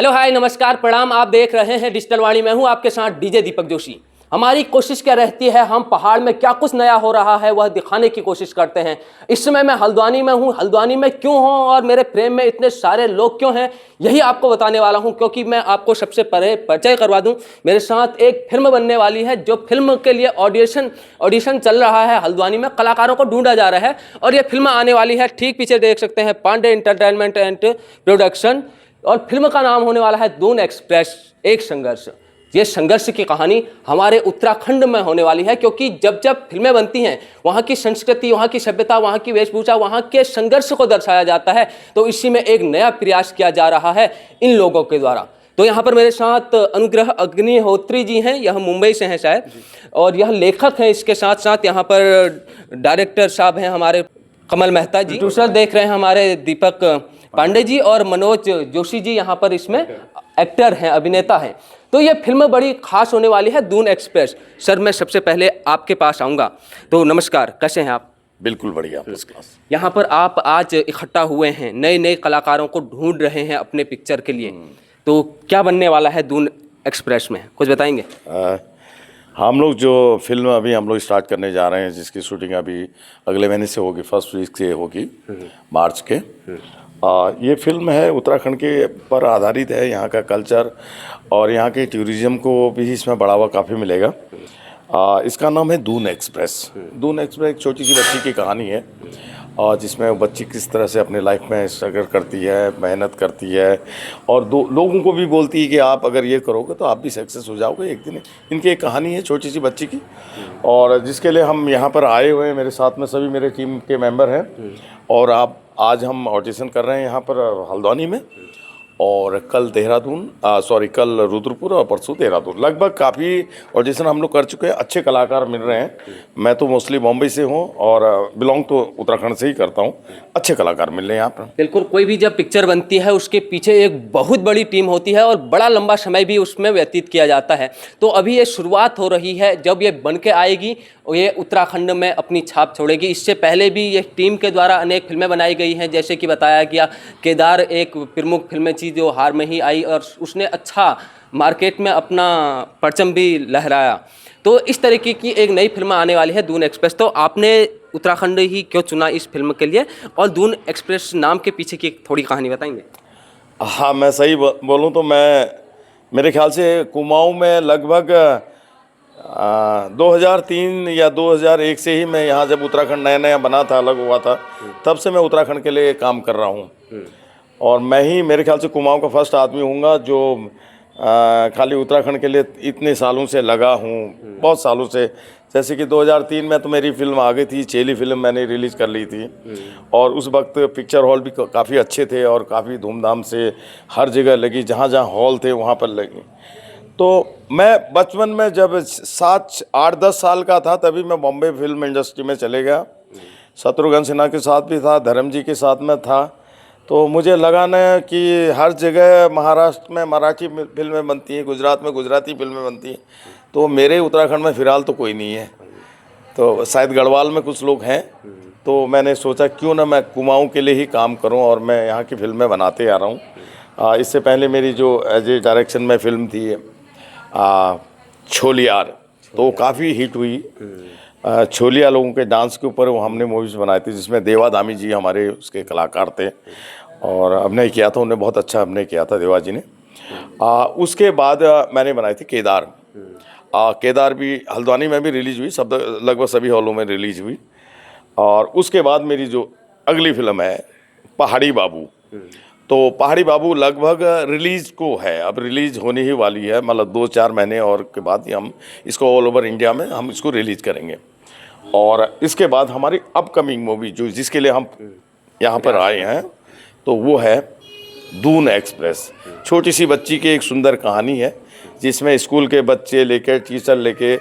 Hello hi नमस्कार प्रणाम। आप देख रहे हैं डिजिटल वाणी। मैं हूं आपके साथ डीजे दीपक जोशी। हमारी कोशिश क्या रहती है, हम पहाड़ में क्या कुछ नया हो रहा है वह दिखाने की कोशिश करते हैं। इस समय मैं हल्द्वानी में हूं। हल्द्वानी में क्यों हूं और मेरे प्रेम में इतने सारे लोग क्यों हैं, यही आपको बताने वाला हूं। क्योंकि मैं आपको सबसे पहले परिचय करवा दूं, मेरे साथ एक फिल्म बनने वाली है। जो फिल्म के लिए ऑडिशन चल रहा है, हल्द्वानी में कलाकारों को ढूंढा जा रहा है और ये फिल्म आने वाली है। ठीक पीछे देख सकते हैं पांडे एंटरटेनमेंट एंड प्रोडक्शन, और फिल्म का नाम होने वाला है दून एक्सप्रेस एक संघर्ष। ये संघर्ष की कहानी हमारे उत्तराखंड में होने वाली है, क्योंकि जब जब फिल्में बनती हैं वहाँ की संस्कृति, वहाँ की सभ्यता, वहाँ की वेशभूषा, वहाँ के संघर्ष को दर्शाया जाता है। तो इसी में एक नया प्रयास किया जा रहा है इन लोगों के द्वारा। तो यहाँ पर मेरे साथ अनुग्रह अग्निहोत्री जी हैं, यह मुंबई से हैं शायद, और यह लेखक हैं। इसके साथ साथ यहाँ पर डायरेक्टर साहब हैं हमारे कमल मेहता जी, प्रोड्यूसर देख रहे हैं हमारे दीपक पांडे जी, और मनोज जोशी जी यहाँ पर इसमें एक्टर हैं, अभिनेता हैं। तो ये फिल्म बड़ी खास होने वाली है, दून एक्सप्रेस। सर मैं सबसे पहले आपके पास आऊँगा। तो नमस्कार, कैसे हैं आप? बिल्कुल बढ़िया, फर्स्ट क्लास। यहाँ पर आप आज इकट्ठा हुए हैं, नए नए कलाकारों को ढूंढ रहे हैं अपने पिक्चर के लिए। तो क्या बनने वाला है दून एक्सप्रेस में, कुछ बताएंगे? हम लोग जो फिल्म अभी हम लोग स्टार्ट करने जा रहे हैं, जिसकी शूटिंग अभी अगले महीने से होगी, फर्स्ट वीक से होगी, मार्च के। ये फिल्म है उत्तराखंड के पर आधारित है। यहाँ का कल्चर और यहाँ के टूरिज़्म को भी इसमें बढ़ावा काफ़ी मिलेगा। इसका नाम है दून एक्सप्रेस। दून एक्सप्रेस एक छोटी सी बच्ची की कहानी है, और जिसमें वो बच्ची किस तरह से अपने लाइफ में स्ट्रगल करती है, मेहनत करती है, और दो लोगों को भी बोलती है कि आप अगर ये करोगे तो आप भी सक्सेस हो जाओगे एक दिन। इनकी एक कहानी है छोटी सी बच्ची की, और जिसके लिए हम यहाँ पर आए हुए हैं। मेरे साथ में सभी मेरे टीम के मेंबर हैं, और आज हम ऑडिशन कर रहे हैं यहाँ पर हल्द्वानी में, और कल देहरादून कल रुद्रपुर और परसों देहरादून। लगभग काफ़ी ऑडिशन हम लोग कर चुके हैं। अच्छे कलाकार मिल रहे हैं। मैं तो मोस्टली बॉम्बे से हूँ और बिलोंग तो उत्तराखंड से ही करता हूँ। अच्छे कलाकार मिल रहे हैं यहाँ पर। बिल्कुल, कोई भी जब पिक्चर बनती है उसके पीछे एक बहुत बड़ी टीम होती है और बड़ा लंबा समय भी उसमें व्यतीत किया जाता है। तो अभी ये शुरुआत हो रही है, जब ये बन के आएगी ये उत्तराखंड में अपनी छाप छोड़ेगी। इससे पहले भी ये टीम के द्वारा अनेक फिल्में बनाई गई हैं, जैसे कि बताया गया केदार एक प्रमुख फिल्म थी जो हार में ही आई, और उसने अच्छा मार्केट में अपना परचम भी लहराया। तो इस तरीके की एक नई फिल्म आने वाली है दून एक्सप्रेस। तो आपने उत्तराखंड ही क्यों चुना इस फिल्म के लिए, और दून एक्सप्रेस नाम के पीछे की थोड़ी कहानी बताएंगे? हाँ, मैं सही बोलूँ तो मेरे ख्याल से कुमाऊँ में लगभग 2003 या 2001 से ही मैं यहाँ, जब उत्तराखंड नया नया बना था, अलग हुआ था, तब से मैं उत्तराखंड के लिए काम कर रहा हूँ। और मैं ही मेरे ख्याल से कुमाऊँ का फर्स्ट आदमी हूँगा जो खाली उत्तराखंड के लिए इतने सालों से लगा हूँ, बहुत सालों से। जैसे कि 2003 में तो मेरी फिल्म आ गई थी, चेली फिल्म मैंने रिलीज़ कर ली थी, और उस वक्त पिक्चर हॉल भी काफ़ी अच्छे थे और काफ़ी धूमधाम से हर जगह लगी, जहाँ जहाँ हॉल थे वहाँ पर लगी। तो मैं बचपन में जब 7-8-10 साल का था, तभी मैं बॉम्बे फिल्म इंडस्ट्री में चले गया। शत्रुघ्न सिन्हा के साथ भी था, धर्म जी के साथ में था। तो मुझे लगा ना कि हर जगह महाराष्ट्र में मराठी फिल्में बनती हैं, गुजरात में गुजराती फिल्में बनती हैं, तो मेरे उत्तराखंड में फ़िलहाल तो कोई नहीं है। तो शायद गढ़वाल में कुछ लोग हैं। तो मैंने सोचा क्यों ना मैं कुमाऊँ के लिए ही काम करूं, और मैं यहाँ की फिल्में बनाते आ रहा हूँ। इससे पहले मेरी जो एज ए डायरेक्शन में फिल्म थी छोलियार, तो काफ़ी हिट हुई। छोलिया लोगों के डांस के ऊपर वो हमने मूवीज़ बनाई थी, जिसमें देवा दामी जी हमारे उसके कलाकार थे और अभिनय किया था। उन्होंने बहुत अच्छा अभिनय किया था देवा जी ने। उसके बाद मैंने बनाई थी केदार। केदार भी हल्द्वानी में भी रिलीज़ हुई, सब लगभग सभी हॉलों में रिलीज़ हुई। और उसके बाद मेरी जो अगली फिल्म है पहाड़ी बाबू, तो पहाड़ी बाबू लगभग रिलीज़ को है, अब रिलीज़ होने ही वाली है। मतलब 2-4 महीने और के बाद ही हम इसको ऑल ओवर इंडिया में हम इसको रिलीज़ करेंगे। और इसके बाद हमारी अपकमिंग मूवी जो जिसके लिए हम यहाँ पर आए हैं, तो वो है दून एक्सप्रेस। छोटी सी बच्ची की एक सुंदर कहानी है, जिसमें स्कूल के बच्चे लेके, टीचर लेके,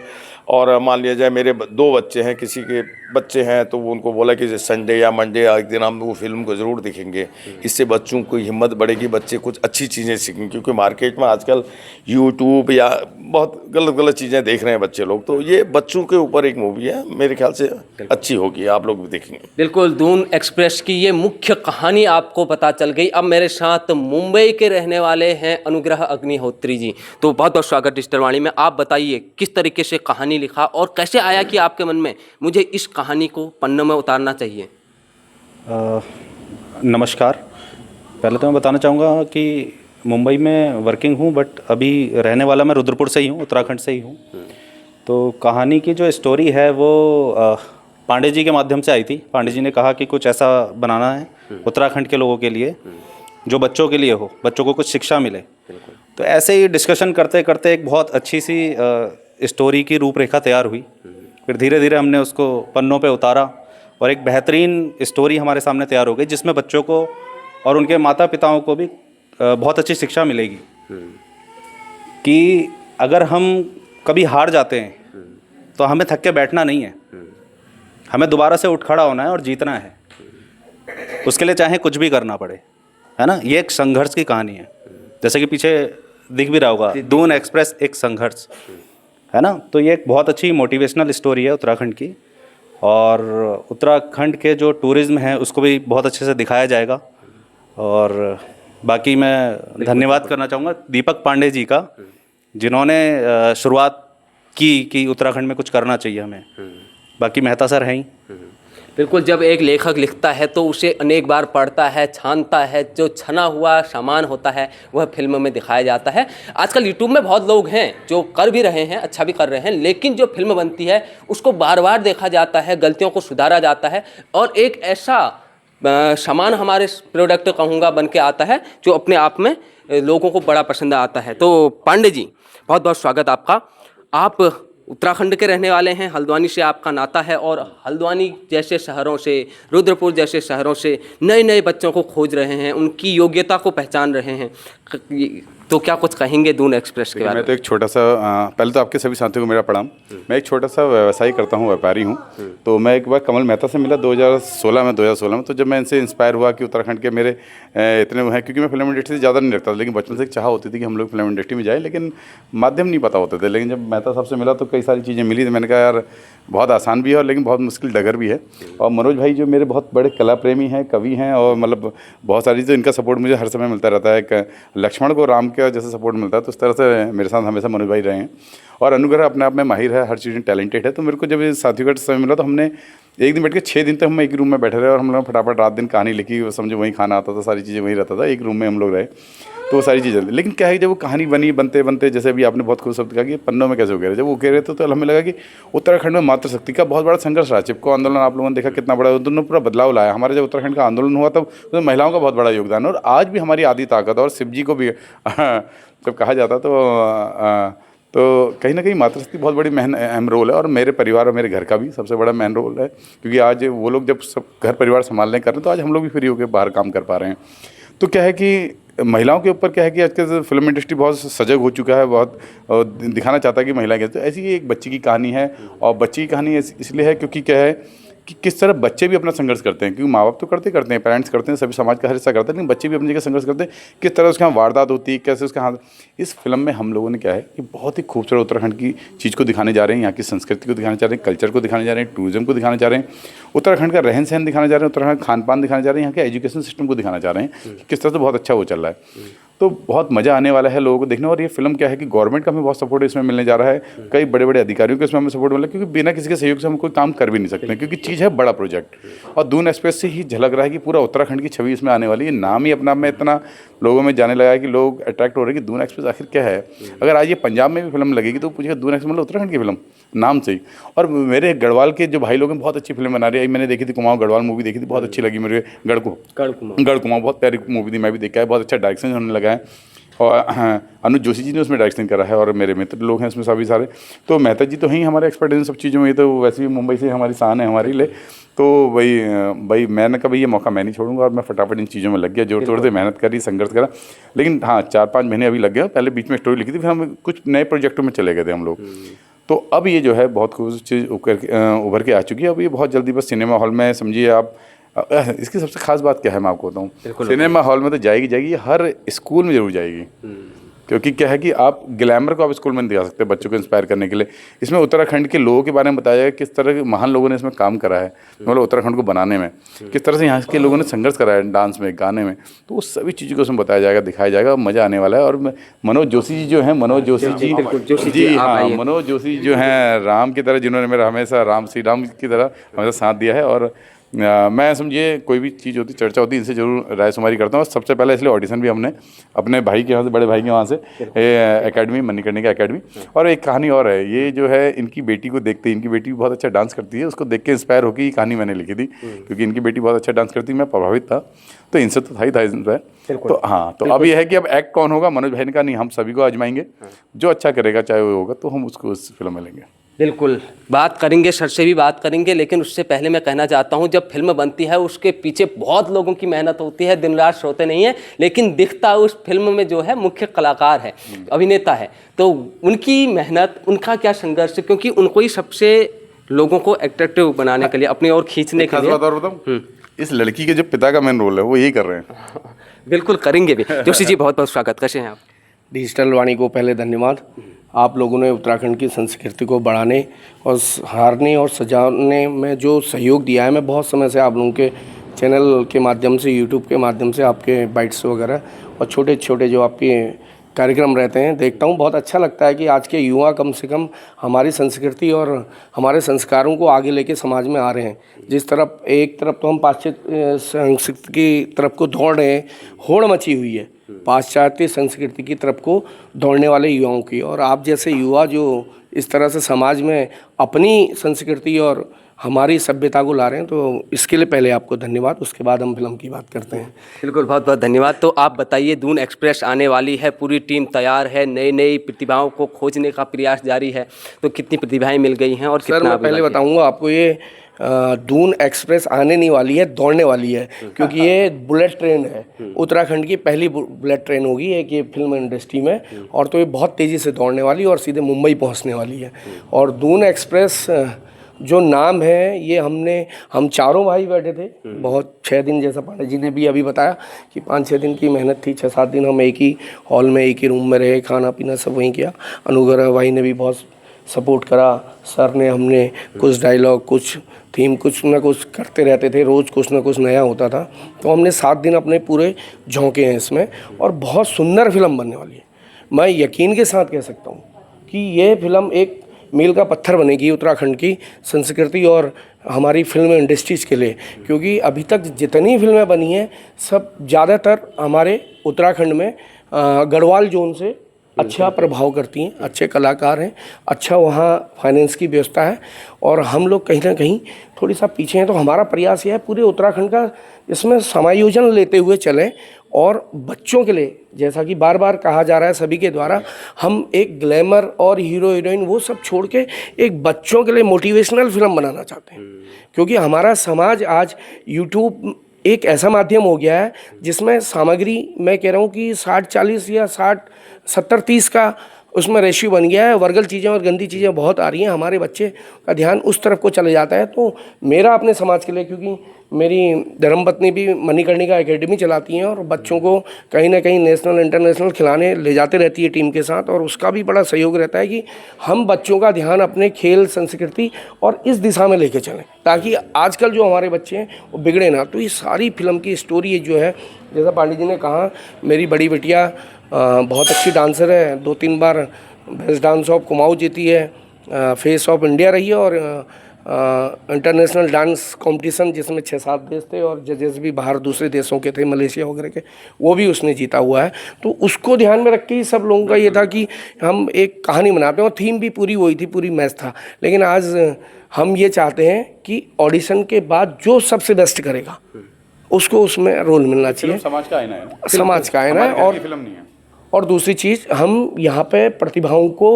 और मान लिया जाए मेरे 2 बच्चे हैं, किसी के बच्चे हैं तो वो उनको बोला कि संडे या मंडे एक दिन हम वो फिल्म को ज़रूर देखेंगे। इससे बच्चों की हिम्मत बढ़ेगी, बच्चे कुछ अच्छी चीज़ें सीखेंगे, क्योंकि मार्केट में आजकल यूट्यूब या बहुत गलत गलत चीज़ें देख रहे हैं बच्चे लोग। तो ये बच्चों के ऊपर एक मूवी है, मेरे ख्याल से अच्छी होगी, आप लोग भी देखेंगे। बिल्कुल, दून एक्सप्रेस की ये मुख्य कहानी आपको पता चल गई। अब मेरे साथ मुंबई के रहने रहने वाले हैं अनुग्रह अग्निहोत्री जी। तो बहुत बहुत स्वागत डिजिटल वाणी में। आप बताइए किस तरीके से कहानी लिखा और कैसे आया कि आपके मन में मुझे इस कहानी को पन्नों में उतारना चाहिए? नमस्कार। पहले तो मैं बताना चाहूँगा कि मुंबई में वर्किंग हूँ, बट अभी रहने वाला मैं रुद्रपुर से ही हूँ, उत्तराखंड से ही हूँ। तो कहानी की जो स्टोरी है वो पांडे जी के माध्यम से आई थी। पांडे जी ने कहा कि कुछ ऐसा बनाना है उत्तराखंड के लोगों के लिए जो बच्चों के लिए हो, बच्चों को कुछ शिक्षा मिले। तो ऐसे ही डिस्कशन करते करते एक बहुत अच्छी सी स्टोरी की रूपरेखा तैयार हुई। फिर धीरे धीरे हमने उसको पन्नों पे उतारा और एक बेहतरीन स्टोरी हमारे सामने तैयार हो गई, जिसमें बच्चों को और उनके माता पिताओं को भी बहुत अच्छी शिक्षा मिलेगी कि अगर हम कभी हार जाते हैं तो हमें थक के बैठना नहीं है, हमें दोबारा से उठ खड़ा होना है और जीतना है। उसके लिए चाहे कुछ भी करना पड़े, है ना। ये एक संघर्ष की कहानी है, जैसे कि पीछे दिख भी रहा होगा, दून एक्सप्रेस एक संघर्ष, है ना। तो ये एक बहुत अच्छी मोटिवेशनल स्टोरी है उत्तराखंड की, और उत्तराखंड के जो टूरिज़्म है उसको भी बहुत अच्छे से दिखाया जाएगा। और बाकी मैं धन्यवाद करना चाहूँगा दीपक पांडे जी का, जिन्होंने शुरुआत की कि उत्तराखंड में कुछ करना चाहिए हमें। बाकी मेहता सर हैं ही। बिल्कुल, जब एक लेखक लिखता है तो उसे अनेक बार पढ़ता है, छानता है, जो छना हुआ सामान होता है वह फिल्म में दिखाया जाता है। आजकल यूट्यूब में बहुत लोग हैं जो कर भी रहे हैं, अच्छा भी कर रहे हैं, लेकिन जो फिल्म बनती है उसको बार बार देखा जाता है, गलतियों को सुधारा जाता है और एक ऐसा सामान हमारे प्रोडक्ट कहूँगा बन के आता है जो अपने आप में लोगों को बड़ा पसंद आता है। तो पांडे जी, बहुत बहुत स्वागत आपका। आप उत्तराखंड के रहने वाले हैं, हल्द्वानी से आपका नाता है और हल्द्वानी जैसे शहरों से, रुद्रपुर जैसे शहरों से नए नए बच्चों को खोज रहे हैं, उनकी योग्यता को पहचान रहे हैं। तो क्या कुछ कहेंगे दून एक्सप्रेस के बारे में? मैं तो एक छोटा सा पहले तो आपके सभी साथियों को मेरा प्रणाम। मैं एक छोटा सा व्यवसाय करता हूँ, व्यापारी हूँ। तो मैं एक बार कमल मेहता से मिला 2016 में। तो जब मैं इनसे इंस्पायर हुआ कि उत्तराखंड के मेरे इतने वो हैं, क्योंकि मैं फिल्म इंडस्ट्री से ज़्यादा नहीं रखता था, लेकिन बचपन से एक चाह होती थी कि हम लोग फिल्म इंडस्ट्री में जाए, लेकिन माध्यम नहीं पता होते थे। लेकिन जब मेहता साहब से मिला तो कई सारी चीज़ें मिली, तो मैंने कहा यार बहुत आसान भी है और लेकिन बहुत मुश्किल डगर भी है। और मनोज भाई जो मेरे बहुत बड़े कला प्रेमी हैं, कवि हैं, और मतलब बहुत सारी चीज़ें, इनका सपोर्ट मुझे हर समय मिलता रहता है। लक्ष्मण को राम का जैसे सपोर्ट मिलता है तो उस तरह से मेरे साथ हमेशा मनोज भाई रहे हैं। और अनुग्रह अपने आप में माहिर है, हर चीज़ में टैलेंटेड है। तो मेरे को जब ये साथियों का समय मिला तो हमने एक दिन बैठ के 6 दिन तक हम एक रूम में बैठे रहे और हम लोग फटाफट रात दिन कहानी लिखी। समझो वहीं खाना आता था, सारी चीज़ें वहीं रहता था, एक रूम में हम लोग रहे, तो वो सारी चीज़ें। लेकिन क्या है, जब वो कहानी बनी बनते बनते, जैसे अभी आपने बहुत खूब शब्द कहा कि पन्नों में कैसे हो गए, जब वो कह रहे थे तो हमें लगा कि उत्तराखंड में मातृशक्ति का बहुत बड़ा संघर्ष रहा। चिपको आंदोलन आप लोगों ने देखा कितना बड़ा, दोनों पूरा बदलाव लाया। हमारे जब उत्तराखंड का आंदोलन हुआ तब तो महिलाओं का बहुत बड़ा योगदान है, और आज भी हमारी आदि ताकत, और शिव जी को भी जब कहा जाता तो कहीं ना कहीं मातृशक्ति बहुत बड़ी अहम रोल है। और मेरे परिवार और मेरे घर का भी सबसे बड़ा मेन रोल है, क्योंकि आज वो लोग जब सब घर परिवार संभालने कर रहे हैं तो आज हम लोग भी फ्री होकर बाहर काम कर पा रहे हैं। तो क्या है कि महिलाओं के ऊपर क्या है कि आजकल फिल्म इंडस्ट्री बहुत सजग हो चुका है, बहुत दिखाना चाहता है कि महिलाएं कैसे। तो ऐसी ही एक बच्ची की कहानी है, और बच्ची की कहानी इसलिए है क्योंकि क्या है कि किस तरह बच्चे भी अपना संघर्ष करते हैं, क्योंकि माँ बाप तो करते हैं, पेरेंट्स करते हैं, सभी समाज का हर हिस्सा करते हैं, लेकिन बच्चे भी अपनी जगह संघर्ष करते हैं। किस तरह उसके यहाँ वारदात होती है, कैसे उसके हाथ। इस फिल्म में हम लोगों ने क्या है कि बहुत ही खूबसूरत उत्तराखंड की चीज़ को दिखाने जा रहे हैं, यहाँ की संस्कृति को दिखाने जा रहे हैं, कल्चर को दिखाने जा रहे हैं, टूरिज्म को दिखाने जा रहे हैं, उत्तराखंड का रहन सहन दिखाने जा रहे हैं, उत्तराखंड खान पान दिखाने जा रहे हैं, यहाँ के एजुकेशन सिस्टम को दिखाना चाह रहे हैं कि किस तरह से बहुत अच्छा वो चल रहा है। तो बहुत मज़ा आने वाला है लोगों को देखने। और ये फिल्म क्या है कि गवर्नमेंट का हमें बहुत सपोर्ट इसमें मिलने जा रहा है, कई बड़े बड़े अधिकारियों को इसमें हमें सपोर्ट मिला, क्योंकि बिना किसी के सहयोग से हम कोई काम कर भी नहीं सकते, क्योंकि चीज़ है बड़ा प्रोजेक्ट। और दून एक्सप्रेस से ही झलक रहा है कि पूरा उत्तराखंड की छवि इसमें आने वाली है। नाम ही अपना में इतना लोगों में जाने लगा है कि लोग अट्रैक्ट हो रहे हैं कि दून एक्सप्रेस आखिर क्या है। अगर आज ये पंजाब में भी फिल्म लगेगी तो पूछेगा दून एक्सप्रेस मतलब उत्तराखंड की फिल्म, नाम से ही। और मेरे गढ़वाल के जो भाई लोग हैं बहुत अच्छी फिल्म बना रहे हैं। मैंने देखी थी कुमाऊं गढ़वाल मूवी देखी थी, बहुत अच्छी लगी मेरे। गढ़कुमाऊं बहुत प्यारी मूवी थी, मैं भी देखा है, बहुत अच्छा डायरेक्शन होने लगा है। और अनुज जोशी जी ने उसमें डायरेक्शन करा है, और मेरे मित्र लोग हैं उसमें सभी सारे। तो मेहता जी तो हैं हमारे एक्सपर्ट इन सब चीज़ों में। ये तो वैसे भी मुंबई से हमारी शान है हमारी ले। तो भाई मैंने कहा भाई ये मौका मैं नहीं छोड़ूंगा, और मैं फटाफट इन चीज़ों में लग गया, जोर तोड़ से मेहनत करी, संघर्ष करा। लेकिन हाँ 4-5 महीने अभी लग गए। पहले बीच में स्टोरी लिखी थी, फिर हम कुछ नए प्रोजेक्टों में चले गए थे हम लोग। तो अब ये जो है बहुत कुछ चीज़ उभर के आ चुकी है। अब ये बहुत जल्दी बस सिनेमा हॉल में, समझिए आप, इसकी सबसे खास बात क्या है मैं आपको बताऊँ। सिनेमा हॉल में तो जाएगी, ये हर स्कूल में जरूर जाएगी, क्योंकि क्या है कि आप ग्लैमर को आप स्कूल में नहीं दिखा सकते बच्चों को इंस्पायर करने के लिए। इसमें उत्तराखंड के लोगों के बारे में बताया जाएगा, किस तरह के महान लोगों ने इसमें काम करा है, मतलब उत्तराखंड को बनाने में किस तरह से यहाँ के लोगों ने संघर्ष करा है डांस में, गाने में। तो उस सभी चीज़ों को उसमें बताया जाएगा, दिखाया जाएगा, मज़ा आने वाला है। और मनोज जोशी जी जो हैं, मनोज जोशी जी हाँ, मनोज जोशी जो हैं राम की तरह, जिन्होंने मेरा हमेशा श्री राम की तरह हमेशा साथ दिया है। और मैं समझिए कोई भी चीज़ होती, चर्चा होती, इनसे जरूर राय शुमारी करता हूँ। सबसे पहले इसलिए ऑडिशन भी हमने अपने भाई के यहाँ से, बड़े भाई के वहाँ से, एकेडमी मणिकर्णिका एकेडमी। और एक कहानी और है, ये जो है इनकी बेटी को देखते, इनकी बेटी भी बहुत अच्छा डांस करती है, उसको देख के इंस्पायर होकर ये कहानी मैंने लिखी थी, क्योंकि इनकी बेटी बहुत अच्छा डांस करती है, मैं प्रभावित था, तो इनसे तो था ही था इंस्पायर। तो हाँ, तो अब ये है कि अब एक्ट कौन होगा, मनोज भाई ने कहा नहीं, हम सभी को आजमाएंगे, जो अच्छा करेगा चाहे वो होगा, तो हम उसको उस फिल्म में लेंगे। बिल्कुल बात करेंगे, सर से भी बात करेंगे, लेकिन उससे पहले मैं कहना चाहता हूं, जब फिल्म बनती है उसके पीछे बहुत लोगों की मेहनत होती है, दिन रात सोते नहीं है, लेकिन दिखता उस फिल्म में जो है मुख्य कलाकार है, अभिनेता है। तो उनकी मेहनत, उनका क्या संघर्ष, क्योंकि उनको ही सबसे लोगों को एट्रैक्टिव बनाने के लिए, अपनी ओर खींचने के लिए। बात और बताऊं, इस लड़की के जो पिता का मेन रोल है वो यही कर रहे हैं। बिल्कुल करेंगे भी। जोशी जी बहुत बहुत स्वागत, कैसे हैं आप? डिजिटल वाणी को पहले धन्यवाद। आप लोगों ने उत्तराखंड की संस्कृति को बढ़ाने और हारने और सजाने में जो सहयोग दिया है, मैं बहुत समय से आप लोगों के चैनल के माध्यम से, यूट्यूब के माध्यम से, आपके बाइट्स वगैरह और छोटे छोटे जो आपके कार्यक्रम रहते हैं देखता हूँ। बहुत अच्छा लगता है कि आज के युवा कम से कम हमारी संस्कृति और हमारे संस्कारों को आगे लेके समाज में आ रहे हैं। जिस तरफ एक तरफ तो हम पाश्चात्य संस्कृति की तरफ को दौड़ रहे हैं, होड़ मची हुई है पाश्चात्य संस्कृति की तरफ को दौड़ने वाले युवाओं की, और आप जैसे युवा जो इस तरह से समाज में अपनी संस्कृति और हमारी सभ्यता को ला रहे हैं, तो इसके लिए पहले आपको धन्यवाद। उसके बाद हम फिल्म की बात करते हैं। बिल्कुल, बहुत बहुत धन्यवाद। तो आप बताइए, दून एक्सप्रेस आने वाली है, पूरी टीम तैयार है, नई नई प्रतिभाओं को खोजने का प्रयास जारी है, तो कितनी प्रतिभाएं मिल गई हैं और सर मैं पहले बताऊंगा आपको, ये दून एक्सप्रेस आने नहीं वाली है, दौड़ने वाली है, क्योंकि ये बुलेट ट्रेन है, उत्तराखंड की पहली बुलेट ट्रेन होगी एक ये फिल्म इंडस्ट्री में, और तो ये बहुत तेज़ी से दौड़ने वाली और सीधे मुंबई पहुंचने वाली है। और दून एक्सप्रेस जो नाम है, ये हम चारों भाई बैठे थे, बहुत 6 दिन, जैसा पांडे जी ने भी अभी बताया कि 5-6 दिन की मेहनत थी, 6-7 दिन हम एक ही हॉल में, एक ही रूम में रहे, खाना पीना सब वहीं किया। अनुग्रह भाई ने भी बहुत सपोर्ट करा, सर ने, हमने कुछ डायलॉग, कुछ थीम, कुछ ना कुछ करते रहते थे, रोज़ कुछ ना कुछ नया होता था। तो हमने 7 दिन अपने पूरे झोंके हैं इसमें, और बहुत सुंदर फिल्म बनने वाली है। मैं यकीन के साथ कह सकता हूँ कि ये फिल्म एक मील का पत्थर बनेगी उत्तराखंड की संस्कृति और हमारी फिल्म इंडस्ट्रीज़ के लिए, क्योंकि अभी तक जितनी फिल्में बनी हैं सब ज़्यादातर हमारे उत्तराखंड में गढ़वाल जोन से अच्छा प्रभाव करती हैं, अच्छे कलाकार हैं, अच्छा वहाँ फाइनेंस की व्यवस्था है, और हम लोग कहीं ना कहीं थोड़ी सा पीछे हैं। तो हमारा प्रयास यह है पूरे उत्तराखंड का इसमें समायोजन लेते हुए चलें, और बच्चों के लिए, जैसा कि बार बार कहा जा रहा है सभी के द्वारा, हम एक ग्लैमर और हीरो हीरोइन वो सब छोड़ के एक बच्चों के लिए मोटिवेशनल फिल्म बनाना चाहते हैं। क्योंकि हमारा समाज आज यूट्यूब एक ऐसा माध्यम हो गया है जिसमें सामग्री, मैं कह रहा हूँ कि 60-40 या 60-70-30 का उसमें रेशियो बन गया है। वर्गल चीज़ें और गंदी चीज़ें बहुत आ रही हैं, हमारे बच्चे का ध्यान उस तरफ को चले जाता है। तो मेरा अपने समाज के लिए, क्योंकि मेरी धर्मपत्नी भी मणिकर्णिका एकेडमी चलाती हैं और बच्चों को कहीं ना कहीं नेशनल इंटरनेशनल खिलाने ले जाते रहती है टीम के साथ, और उसका भी बड़ा सहयोग रहता है कि हम बच्चों का ध्यान अपने खेल, संस्कृति और इस दिशा में लेके चलें, ताकि आजकल जो हमारे बच्चे हैं वो बिगड़े ना। तो ये सारी फिल्म की स्टोरी जो है, जैसा पांडे जी ने कहा, मेरी बड़ी बिटिया बहुत अच्छी डांसर है, 2-3 बार बेस्ट डांस ऑफ कुमाऊँ जीती है, फेस ऑफ इंडिया रही है, और इंटरनेशनल डांस कंपटीशन जिसमें 6-7 देश थे और जजेस भी बाहर दूसरे देशों के थे, मलेशिया वगैरह के, वो भी उसने जीता हुआ है। तो उसको ध्यान में रख के ही सब लोगों का ये था कि हम एक कहानी बनाते हैं, और थीम भी पूरी वही थी, पूरी मैच था। लेकिन आज हम ये चाहते हैं कि ऑडिशन के बाद जो सबसे बेस्ट करेगा उसको उसमें रोल मिलना चाहिए। समाज का आईना है, समाज का आईना है। और फिल्म नहीं है। और दूसरी चीज़, हम यहाँ पे प्रतिभाओं को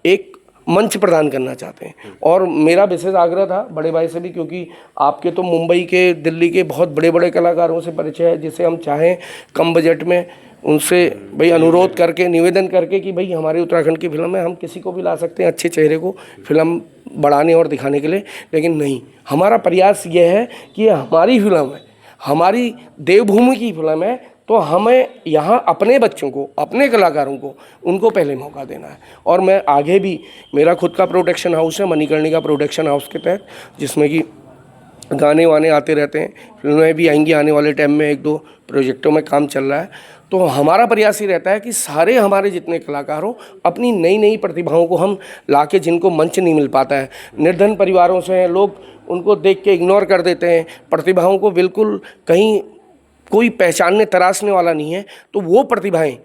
एक मंच प्रदान करना चाहते हैं, और मेरा विशेष आग्रह था बड़े भाई से भी, क्योंकि आपके तो मुंबई के, दिल्ली के बहुत बड़े बड़े कलाकारों से परिचय है, जिसे हम चाहें कम बजट में उनसे भाई अनुरोध करके, निवेदन करके कि भाई हमारे उत्तराखंड की फिल्म है, हम किसी को भी ला सकते हैं अच्छे चेहरे को फिल्म बढ़ाने और दिखाने के लिए। लेकिन नहीं, हमारा प्रयास ये है कि ये हमारी फिल्म है, हमारी देवभूमि की फिल्म है, तो तो हमें यहाँ अपने बच्चों को, अपने कलाकारों को, उनको पहले मौका देना है। और मैं आगे भी, मेरा खुद का प्रोडक्शन हाउस है मणिकर्णिका प्रोडक्शन हाउस के तहत, जिसमें कि गाने वाने आते रहते हैं, फिल्में भी आएंगी आने वाले टाइम में, 1-2 प्रोजेक्टों में काम चल रहा है। तो हमारा प्रयास ही रहता है कि सारे हमारे जितने कलाकार हो, अपनी नई नई प्रतिभाओं को हम लाके, जिनको मंच नहीं मिल पाता है, निर्धन परिवारों से हैं लोग, उनको देख के इग्नोर कर देते हैं, प्रतिभाओं को बिल्कुल कहीं कोई पहचानने तराशने वाला नहीं है, तो वो प्रतिभाएं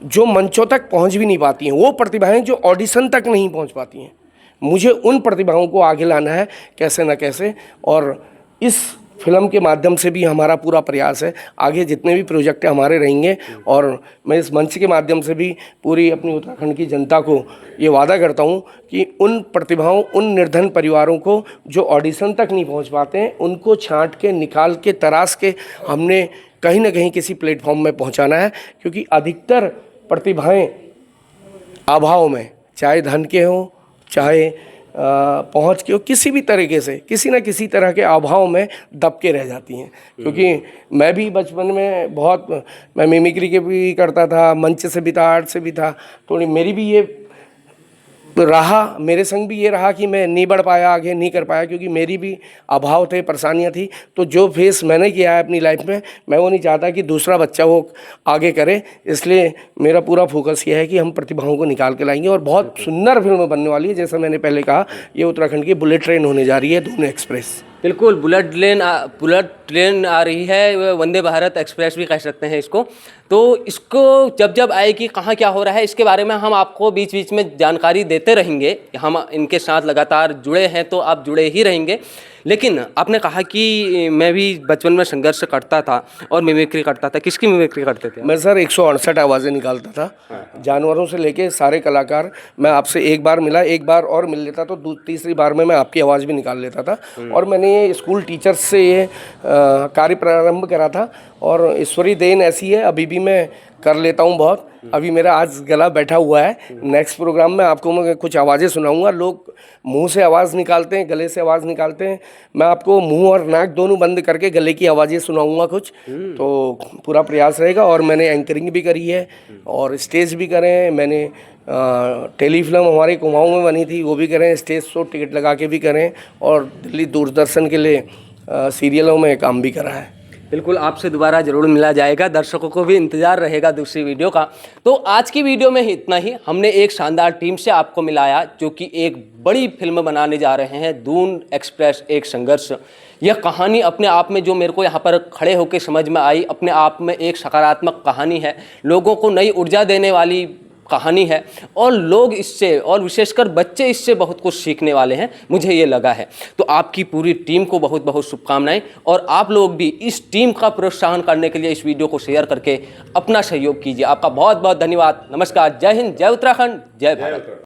जो मंचों तक पहुंच भी नहीं पाती हैं, वो प्रतिभाएं जो ऑडिशन तक नहीं पहुंच पाती हैं, मुझे उन प्रतिभाओं को आगे लाना है कैसे न कैसे। और इस फिल्म के माध्यम से भी हमारा पूरा प्रयास है, आगे जितने भी प्रोजेक्ट हमारे रहेंगे, और मैं इस मंच के माध्यम से भी पूरी अपनी उत्तराखंड की जनता को ये वादा करता हूँ कि उन प्रतिभाओं, उन निर्धन परिवारों को जो ऑडिशन तक नहीं पहुँच पाते हैं, उनको छांट के, निकाल के, तराश के हमने कहीं ना कहीं किसी प्लेटफॉर्म में पहुँचाना है। क्योंकि अधिकतर प्रतिभाएँ अभाव में, चाहे धन के हों, चाहे पहुंच के हो, किसी भी तरीके से, किसी न किसी तरह के अभाव में दब के रह जाती हैं। क्योंकि मैं भी बचपन में बहुत, मैं मिमिक्री के भी करता था, मंच से भी था, आर्ट से भी था, थोड़ी मेरी भी ये रहा, मेरे संग भी ये रहा कि मैं नहीं बढ़ पाया, आगे नहीं कर पाया, क्योंकि मेरी भी अभाव थे, परेशानियां थी। तो जो फेस मैंने किया है अपनी लाइफ में, मैं वो नहीं चाहता कि दूसरा बच्चा वो आगे करे। इसलिए मेरा पूरा फोकस ये है कि हम प्रतिभाओं को निकाल के लाएंगे, और बहुत सुंदर फिल्म बनने वाली है। जैसा मैंने पहले कहा, ये उत्तराखंड की बुलेट ट्रेन होने जा रही है, दून एक्सप्रेस। बिल्कुल, बुलेट ट्रेन आ रही है, वंदे भारत एक्सप्रेस भी कह सकते हैं इसको। तो इसको जब जब आएगी, कहाँ क्या हो रहा है, इसके बारे में हम आपको बीच बीच में जानकारी देते रहेंगे। हम इनके साथ लगातार जुड़े हैं, तो आप जुड़े ही रहेंगे। लेकिन आपने कहा कि मैं भी बचपन में संघर्ष करता था और मिमिक्री करता था। किसकी मिमिक्री करते थे? मैं सर 168 आवाज़ें निकालता था, जानवरों से लेके सारे कलाकार। मैं आपसे एक बार मिला, एक बार और मिल लेता तो तीसरी बार में मैं आपकी आवाज़ भी निकाल लेता था। और मैंने ये स्कूल टीचर्स से ये कार्य प्रारंभ करा था, और ईश्वरी देन ऐसी है, अभी भी मैं कर लेता हूँ बहुत। अभी मेरा आज गला बैठा हुआ है, नेक्स्ट प्रोग्राम में आपको मैं कुछ आवाज़ें सुनाऊंगा। लोग मुंह से आवाज़ निकालते हैं, गले से आवाज़ निकालते हैं, मैं आपको मुंह और नाक दोनों बंद करके गले की आवाज़ें सुनाऊंगा कुछ। तो पूरा प्रयास रहेगा। और मैंने एंकरिंग भी करी है और स्टेज भी करे हैं। मैंने टेली फिल्म हमारे कुमाऊँ में बनी थी, वो भी करें, स्टेज शो टिकट लगा के भी करें, और दिल्ली दूरदर्शन के लिए सीरियलों में काम भी करा है। बिल्कुल, आपसे दोबारा ज़रूर मिला जाएगा, दर्शकों को भी इंतज़ार रहेगा दूसरी वीडियो का। तो आज की वीडियो में इतना ही। हमने एक शानदार टीम से आपको मिलाया, जो कि एक बड़ी फिल्म बनाने जा रहे हैं, दून एक्सप्रेस एक संघर्ष। यह कहानी अपने आप में, जो मेरे को यहाँ पर खड़े होकर समझ में आई, अपने आप में एक सकारात्मक कहानी है, लोगों को नई ऊर्जा देने वाली कहानी है, और लोग इससे, और विशेषकर बच्चे इससे बहुत कुछ सीखने वाले हैं, मुझे ये लगा है। तो आपकी पूरी टीम को बहुत बहुत शुभकामनाएं, और आप लोग भी इस टीम का प्रोत्साहन करने के लिए इस वीडियो को शेयर करके अपना सहयोग कीजिए। आपका बहुत बहुत धन्यवाद। नमस्कार, जय हिंद, जय उत्तराखंड, जय भारत।